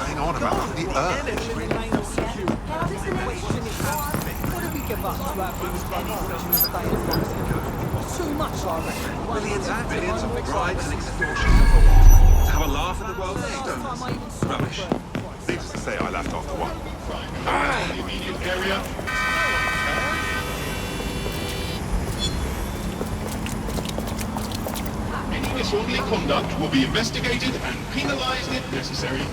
going on about the Earth? Too much, I reckon. Billions and billions of bribes and extortions for what? To have a laugh at the world's stoners? Rubbish. Needless to say, I laughed after one. The immediate area. Any disorderly conduct will be investigated and penalized if necessary.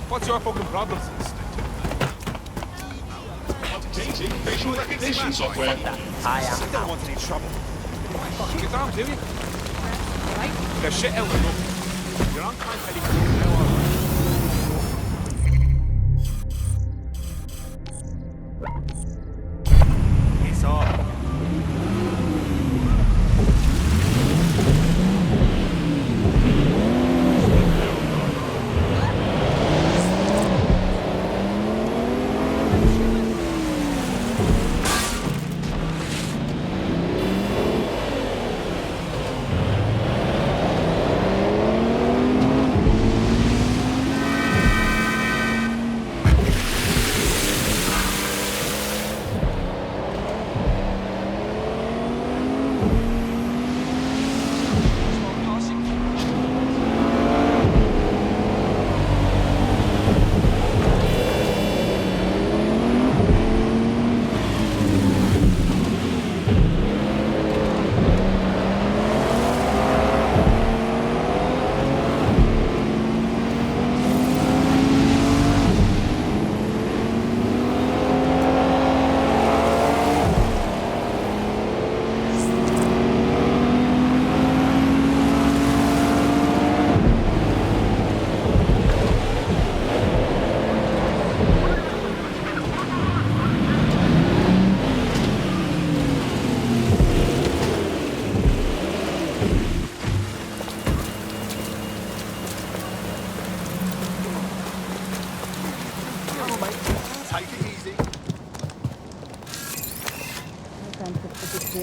What's your fucking problem? Updating facial recognition software. I don't want any trouble. Fucking get down, do you? Get shit out of You're on time, it's on.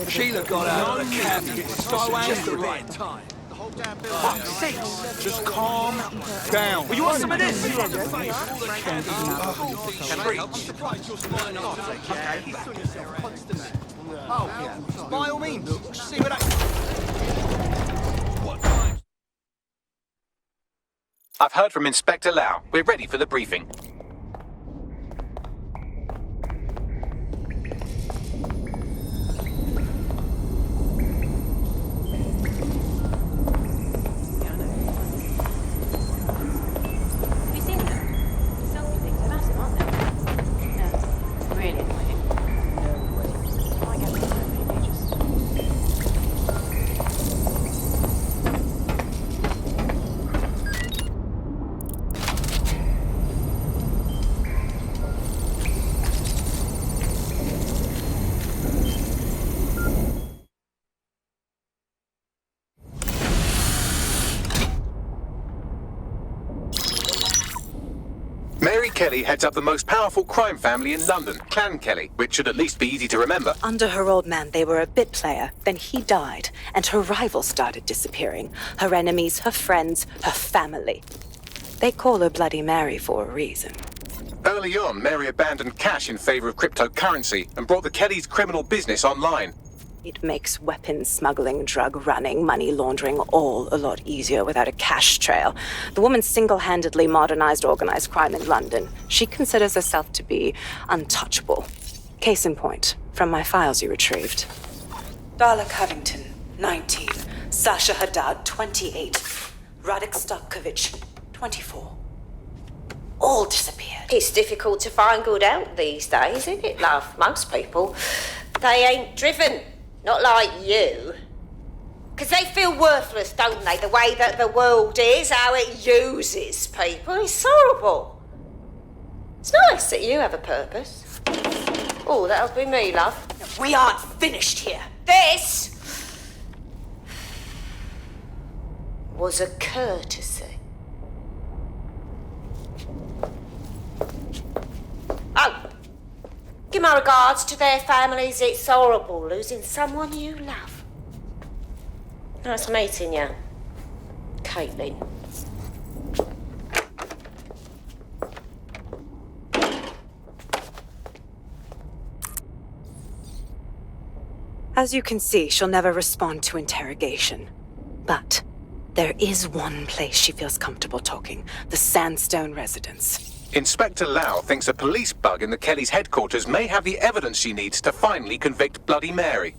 Sheila got out of the cab so angry. Just the right time. Fuck's sakes! Just calm down. Will you want some of this? Can I help? I'm surprised you're smiling off. Okay. Oh, yeah. By all means. See what I've heard from Inspector Lau. We're ready for the briefing. Kelly heads up the most powerful crime family in London, Clan Kelly, which should at least be easy to remember. Under her old man, they were a bit player. Then he died, and her rivals started disappearing. Her enemies, her friends, her family. They call her Bloody Mary for a reason. Early on, Mary abandoned cash in favor of cryptocurrency and brought the Kellys' criminal business online. It makes weapons smuggling, drug running, money laundering all a lot easier without a cash trail. The woman single-handedly modernized organized crime in London. She considers herself to be untouchable. Case in point, from my files you retrieved. Darla Covington, 19. Sasha Haddad, 28. Radek Stokovich, 24. All disappeared. It's difficult to find good help these days, isn't it, love? Most people, they ain't driven. Not like you. 'Cause they feel worthless, don't they? The way that the world is, how it uses people. It's horrible. It's nice that you have a purpose. Oh, that'll be me, love. We aren't finished here. This was a courtesy. Oh, give my regards to their families. It's horrible losing someone you love. Nice meeting you, Caitlin. As you can see, she'll never respond to interrogation. But there is one place she feels comfortable talking, the Sandstone residence. Inspector Lau thinks a police bug in the Kellys' headquarters may have the evidence she needs to finally convict Bloody Mary.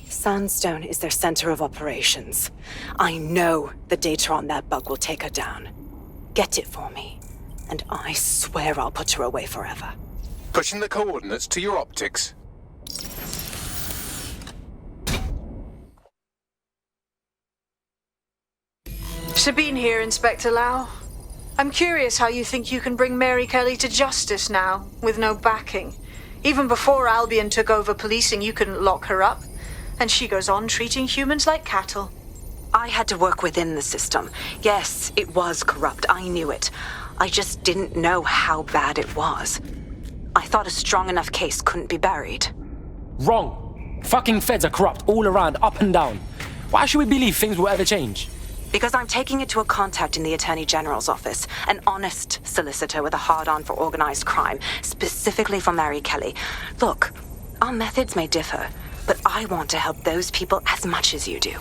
Sandstone is their center of operations. I know the data on that bug will take her down. Get it for me, and I swear I'll put her away forever. Pushing the coordinates to your optics. Sabine here, Inspector Lau. I'm curious how you think you can bring Mary Kelly to justice now, with no backing. Even before Albion took over policing, you couldn't lock her up. And she goes on treating humans like cattle. I had to work within the system. Yes, it was corrupt. I knew it. I just didn't know how bad it was. I thought a strong enough case couldn't be buried. Wrong. Fucking feds are corrupt all around, up and down. Why should we believe things will ever change? Because I'm taking it to a contact in the Attorney General's office, an honest solicitor with a hard-on for organized crime, specifically for Mary Kelly. Look, our methods may differ, but I want to help those people as much as you do.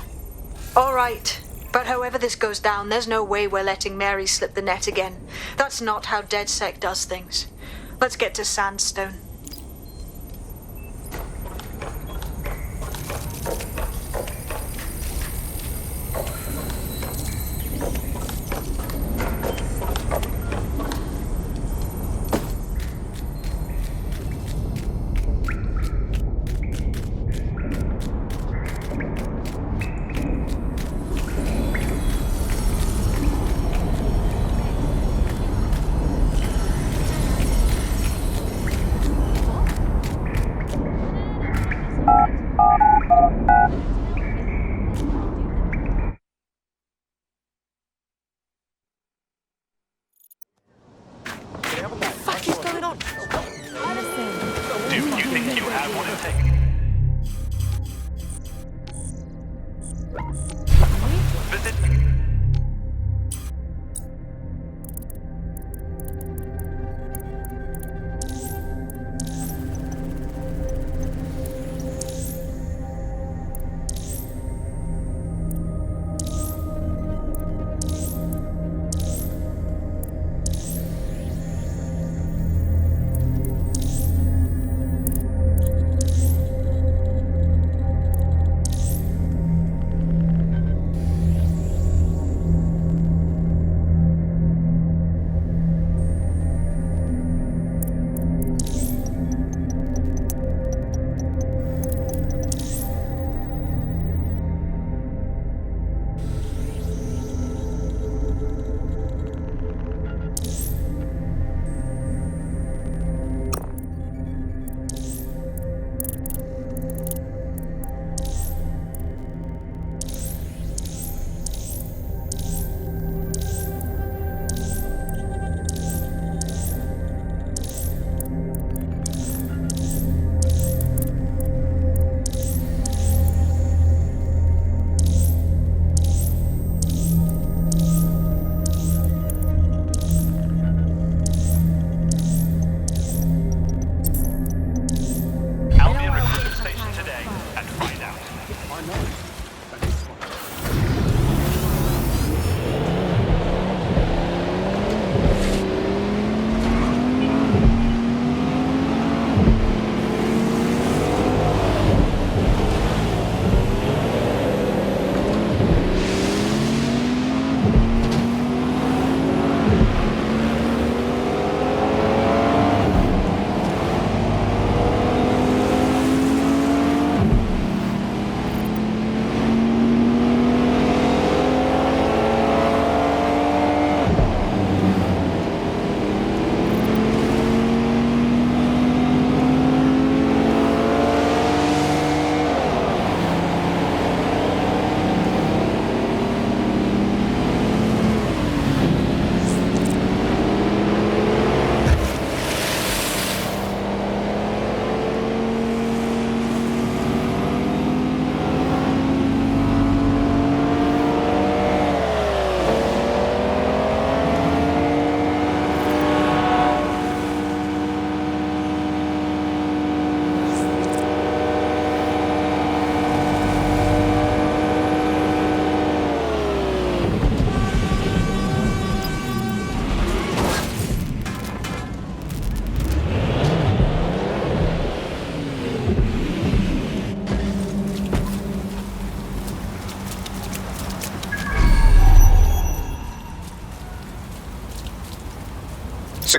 All right. But however this goes down, there's no way we're letting Mary slip the net again. That's not how DedSec does things. Let's get to Sandstone.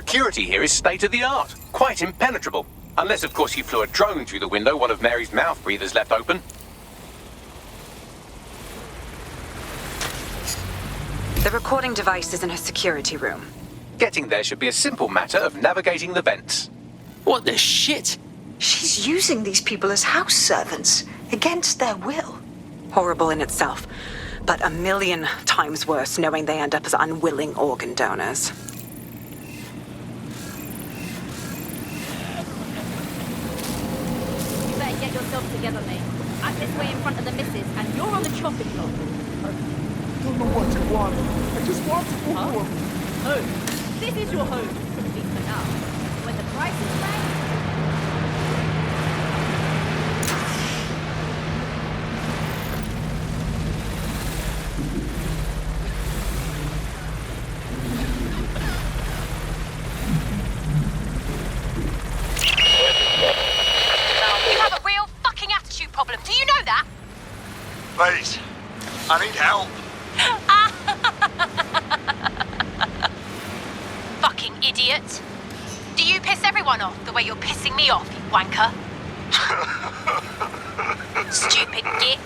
security here is state-of-the-art. Quite impenetrable. Unless, of course, you flew a drone through the window one of Mary's mouth breathers left open. The recording device is in her security room. Getting there should be a simple matter of navigating the vents. What the shit? She's using these people as house servants, against their will. Horrible in itself, but a million times worse knowing they end up as unwilling organ donors. You better get yourself together, mate. I'm this way in front of the missus, and you're on the chopping block. I don't know what you want. I just want to go home. Home. This is your home, at least for now. When the price is right. You have a real fucking attitude problem. Do you know that? Please, I need help. Fucking idiot. Do you piss everyone off the way you're pissing me off, you wanker? Stupid git.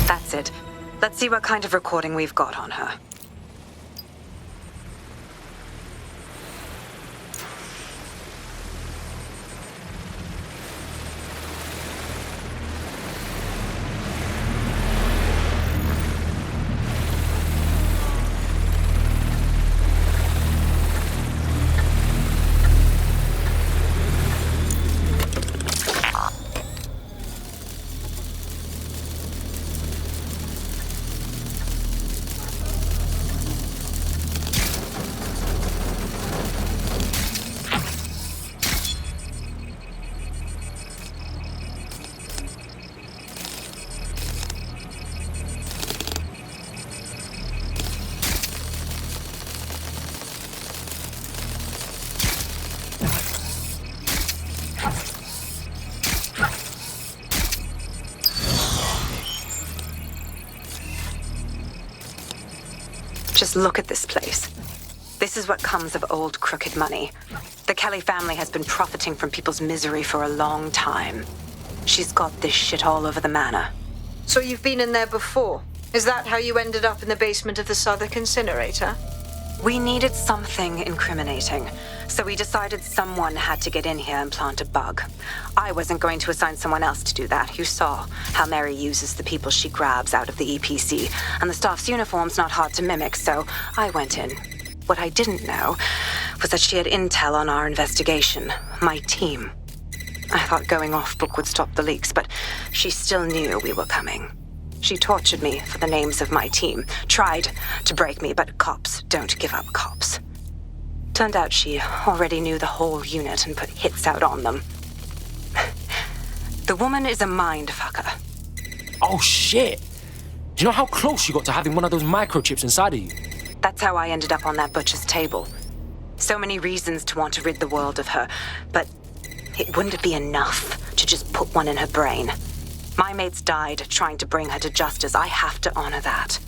That's it. Let's see what kind of recording we've got on her. Just look at this place. This is what comes of old crooked money. The Kelly family has been profiting from people's misery for a long time. She's got this shit all over the manor. So you've been in there before? Is that how you ended up in the basement of the Southwark incinerator? We needed something incriminating, so we decided someone had to get in here and plant a bug. I wasn't going to assign someone else to do that. You saw how Mary uses the people she grabs out of the EPC, and the staff's uniform's not hard to mimic, so I went in. What I didn't know was that she had intel on our investigation, my team. I thought going off book would stop the leaks, but she still knew we were coming. She tortured me for the names of my team, tried to break me, but cops don't give up cops. Turned out she already knew the whole unit and put hits out on them. The woman is a mind fucker. Oh shit! Do you know how close you got to having one of those microchips inside of you? That's how I ended up on that butcher's table. So many reasons to want to rid the world of her, but it wouldn't be enough to just put one in her brain. My mates died trying to bring her to justice. I have to honor that.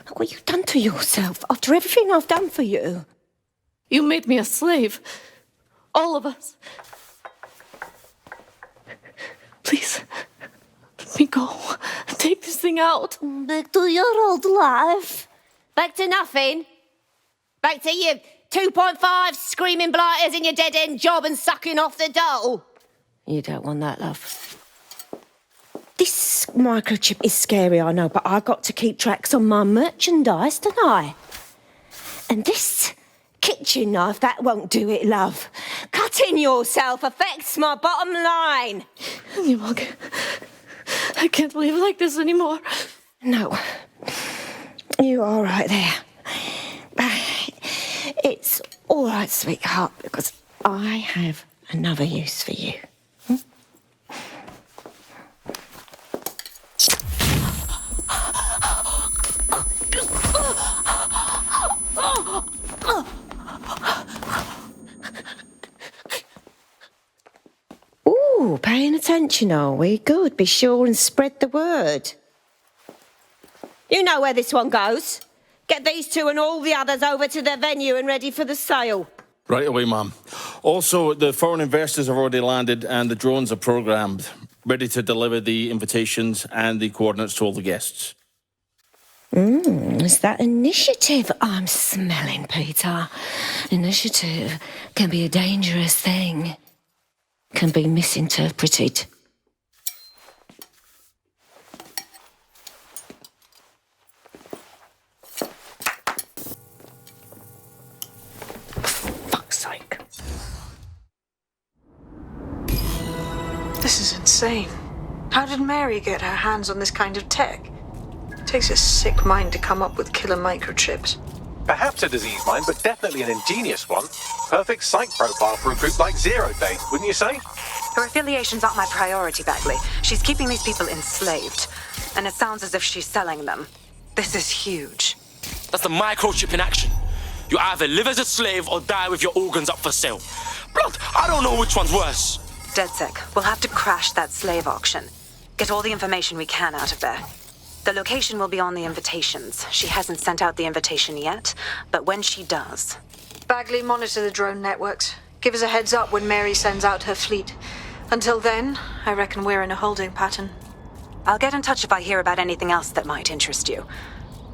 Look what you've done to yourself after everything I've done for you. You made me a slave. All of us. Please, let me go. Take this thing out. Back to your old life. Back to nothing. Back to you 2.5 screaming blighters in your dead-end job and sucking off the dole. You don't want that, love. This microchip is scary, I know, but I got to keep tracks on my merchandise, don't I? And this kitchen knife, that won't do it, love. Cutting yourself affects my bottom line. I can't live like this anymore. No. You're all right there. It's all right, sweetheart, because I have another use for you. invitation, are we? Good. Be sure and spread the word. You know where this one goes. Get these two and all the others over to their venue and ready for the sale. Right away, ma'am. Also, the foreign investors have already landed and the drones are programmed, ready to deliver the invitations and the coordinates to all the guests. It's that initiative I'm smelling, Peter. Initiative can be a dangerous thing. Can be misinterpreted. Fuck's sake. This is insane. How did Mary get her hands on this kind of tech? It takes a sick mind to come up with killer microchips. Perhaps a disease mind, but definitely an ingenious one. Perfect psych profile for a group like Zero Day, wouldn't you say? Her affiliations aren't my priority, Bagley. She's keeping these people enslaved. And it sounds as if she's selling them. This is huge. That's the microchip in action. You either live as a slave or die with your organs up for sale. Blood, I don't know which one's worse. DedSec, we'll have to crash that slave auction. Get all the information we can out of there. The location will be on the invitations. She hasn't sent out the invitation yet, but when she does... Bagley, monitor the drone networks. Give us a heads up when Mary sends out her fleet. Until then, I reckon we're in a holding pattern. I'll get in touch if I hear about anything else that might interest you.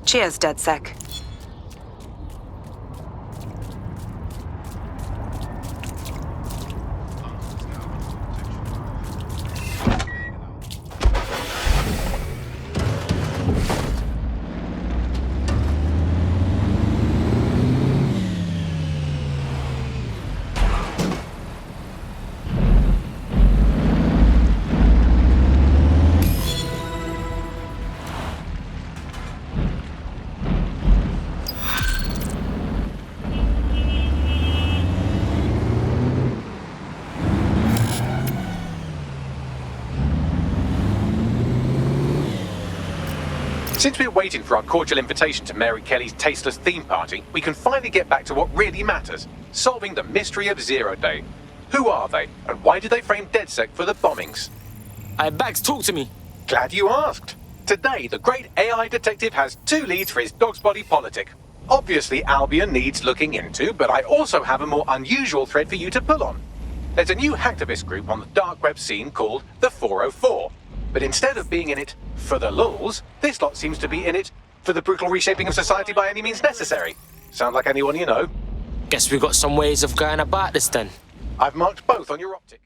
Cheers, DedSec. Since we're waiting for our cordial invitation to Mary Kelly's tasteless theme party, we can finally get back to what really matters, solving the mystery of Zero Day. Who are they, and why did they frame DedSec for the bombings? Bags, talk to me. Glad you asked. Today, the great AI detective has 2 leads for his dog's body politic. Obviously, Albion needs looking into, but I also have a more unusual thread for you to pull on. There's a new hacktivist group on the dark web scene called the 404. But instead of being in it for the lulz, this lot seems to be in it for the brutal reshaping of society by any means necessary. Sound like anyone you know? Guess we got some ways of going about this then. I've marked both on your optic.